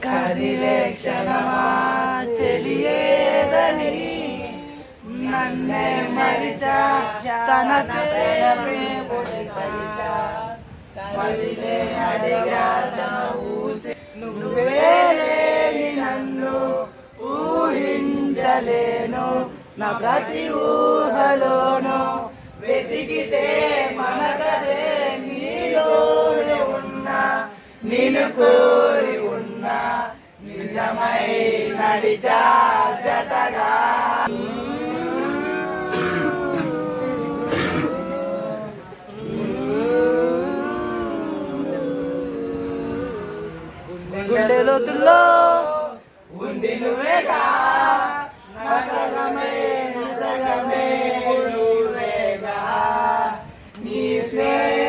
కదిలే క్షణమా చెలియేదని నన్నే మరిచా తన ప్రేమే పొడిచా కదిలే అడిగా తన ఊసి నువ్వే లేని నన్ను ఊహించలేను నా ప్రతి ఊహలోను వెతికితే మనకదే నీలోనే ఉన్నా నిన్ను కోరి ఉన్నా నిజమై నడిచా జతగా గుండె లోతుల్లో ఉంది నువ్వేగా నసగమే నసగమే నువ్వేగా నీ స్నేహ